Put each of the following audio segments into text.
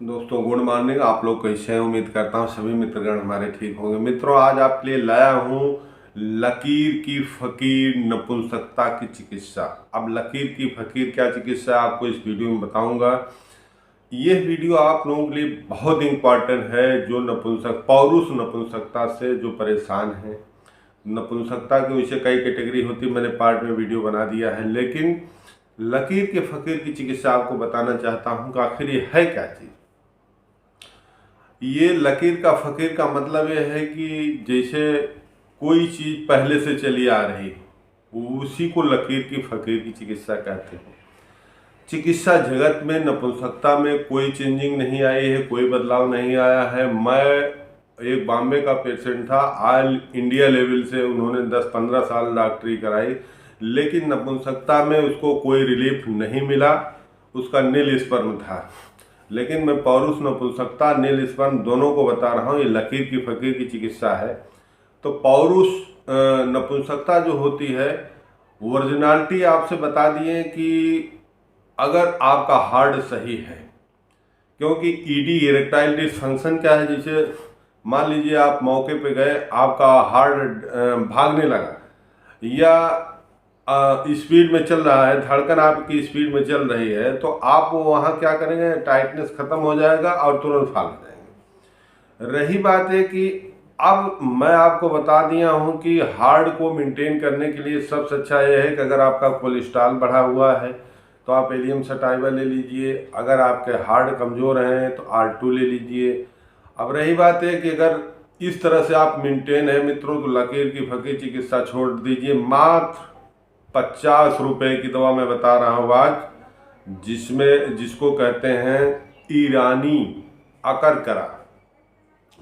दोस्तों good morning. आप लोग कैसे हैं? उम्मीद करता हूँ सभी मित्रगण हमारे ठीक होंगे। मित्रों, आज आपके लिए लाया हूँ लकीर की फकीर नपुंसकता की चिकित्सा। अब लकीर की फकीर क्या चिकित्सा आपको इस वीडियो में बताऊंगा। यह वीडियो आप लोगों के लिए बहुत इंपॉर्टेंट है जो पौरुष नपुंसकता से जो परेशान हैं। नपुंसकता के वैसे कई कैटेगरी होती है, मैंने पार्ट में वीडियो बना दिया है, लेकिन लकीर के फकीर की चिकित्सा आपको बताना चाहता हूँ कि आखिर ये है क्या चीज़। ये लकीर का फकीर का मतलब ये है कि जैसे कोई चीज़ पहले से चली आ रही उसी को लकीर की फकीर की चिकित्सा कहते हैं। चिकित्सा जगत में नपुंसकता में कोई चेंजिंग नहीं आई है, कोई बदलाव नहीं आया है। मैं एक बॉम्बे का पेशेंट था, ऑल इंडिया लेवल से उन्होंने 10-15 साल डॉक्टरी कराई, लेकिन नपुंसकता में उसको कोई रिलीफ नहीं मिला। उसका नील स्पर्म था, लेकिन मैं पौरुष नपुंसकता नील स्पर्म दोनों को बता रहा हूँ। ये लकीर की फकीर की चिकित्सा है। तो पौरुष नपुंसकता जो होती है, ओरिजिनलिटी आपसे बता दिए कि अगर आपका हार्ट सही है, क्योंकि ईडी इरेक्टाइल डिसफंक्शन क्या है, जैसे मान लीजिए आप मौके पे गए, आपका हार्ट भागने लगा या स्पीड में चल रहा है, धड़कन आपकी स्पीड में चल रही है, तो आप वहाँ क्या करेंगे, टाइटनेस खत्म हो जाएगा और तुरंत फाल हो जाएंगे। रही बात है कि अब मैं आपको बता दिया हूँ कि हार्ट को मेंटेन करने के लिए सबसे अच्छा यह है कि अगर आपका कोलेस्ट्रॉल बढ़ा हुआ है तो आप एलियम सटाइवा ले लीजिए। अगर आपके हार्ट कमज़ोर हैं तो R2 ले लीजिए। अब रही बात है कि अगर इस तरह से आप मेंटेन है मित्रों, तो लकीर की फकीर चिकित्सा छोड़ दीजिए। मात्र 50 रुपए की दवा मैं बता रहा हूँ आज, जिसको कहते हैं ईरानी अकरकरा।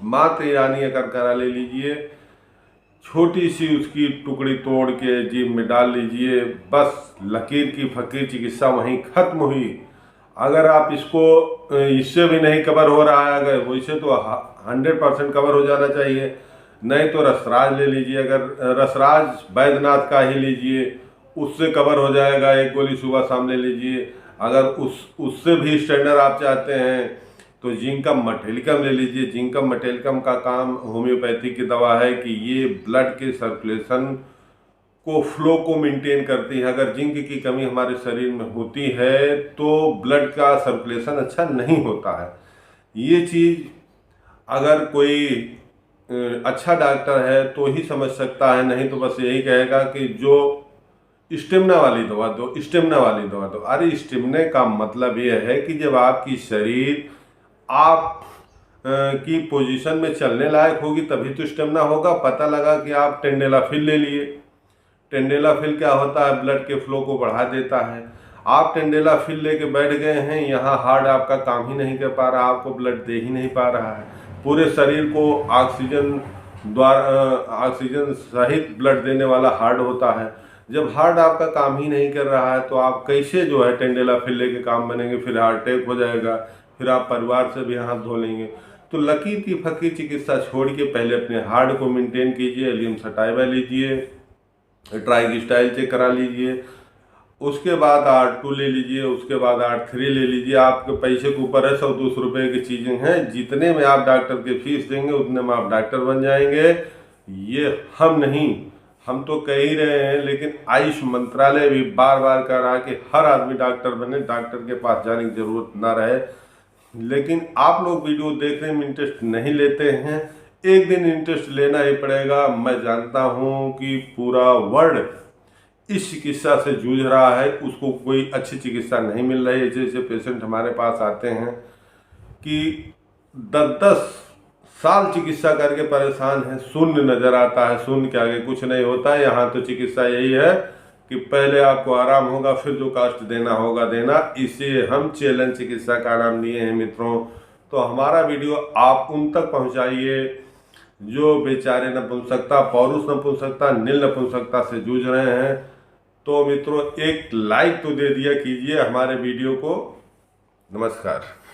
मात्र ईरानी अकरकरा ले लीजिए, छोटी सी उसकी टुकड़ी तोड़ के जीभ में डाल लीजिए, बस लकीर की फकीर चिकित्सा वहीं खत्म हुई। अगर आप इससे भी नहीं कवर हो रहा है, अगर वैसे तो 100% कवर हो जाना चाहिए, नहीं तो रसराज ले लीजिए। अगर रसराज बैद्यनाथ का ही लीजिए, उससे कवर हो जाएगा। एक गोली सुबह शाम ले लीजिए। अगर उससे भी स्टैंडर्ड आप चाहते हैं तो जिंकम मटेलिकम ले लीजिए। जिंकम मटेलिकम का काम होम्योपैथी की दवा है कि ये ब्लड के सर्कुलेशन को फ्लो को मेंटेन करती है। अगर जिंक की कमी हमारे शरीर में होती है तो ब्लड का सर्कुलेशन अच्छा नहीं होता है। ये चीज़ अगर कोई अच्छा डॉक्टर है तो ही समझ सकता है, नहीं तो बस यही कहेगा कि जो स्टेमिना वाली दवा दो, स्टेमिना वाली दवा दो। अरे स्टेमिना का मतलब यह है कि जब आपकी शरीर आप की पोजीशन में चलने लायक होगी तभी तो स्टेमिना होगा। पता लगा कि आप टेंडेलाफिल ले लिए। टेंडेलाफिल क्या होता है, ब्लड के फ्लो को बढ़ा देता है। आप टेंडेलाफिल लेके बैठ गए हैं, यहाँ हार्ट आपका काम ही नहीं कर पा रहा, आपको ब्लड दे ही नहीं पा रहा है। पूरे शरीर को ऑक्सीजन सहित ब्लड देने वाला हार्ट होता है। जब हार्ट आपका काम ही नहीं कर रहा है तो आप कैसे जो है टेंडेलाफिल लेके काम बनेंगे? फिर हार्ट अटैक हो जाएगा, फिर आप परिवार से भी हाथ धो लेंगे। तो लकीर की फकीर चिकित्सा छोड़ के पहले अपने हार्ट को मेंटेन कीजिए। एलियम सटाइवा लीजिए, ट्राइग्लिसराइड चेक करा लीजिए, उसके बाद R2 ले लीजिए, उसके बाद R3 ले लीजिए। आपके पैसे के ऊपर है, 100-200 रुपये की चीज़ें हैं। जितने में आप डॉक्टर की फीस देंगे उतने में आप डॉक्टर बन जाएंगे। ये हम तो कह ही रहे हैं, लेकिन आयुष मंत्रालय भी बार बार कह रहा है कि हर आदमी डॉक्टर बने, डॉक्टर के पास जाने की जरूरत ना रहे। लेकिन आप लोग वीडियो देखने में इंटरेस्ट नहीं लेते हैं। एक दिन इंटरेस्ट लेना ही पड़ेगा। मैं जानता हूं कि पूरा वर्ल्ड इस चिकित्सा से जूझ रहा है, उसको कोई अच्छी चिकित्सा नहीं मिल रही है। जैसे पेशेंट हमारे पास आते हैं कि 10-10 साल चिकित्सा करके परेशान है, शून्य नजर आता है, शून्य के आगे कुछ नहीं होता है। यहाँ तो चिकित्सा यही है कि पहले आपको आराम होगा, फिर जो कास्ट देना होगा देना। इसे हम चैलेंज चिकित्सा का नाम दिए हैं मित्रों। तो हमारा वीडियो आप उन तक पहुंचाइए जो बेचारे नपुंसकता, पौरुष नपुंसकता, नील नपुंसकता से जूझ रहे हैं। तो मित्रों एक लाइक तो दे दिया कीजिए हमारे वीडियो को। नमस्कार।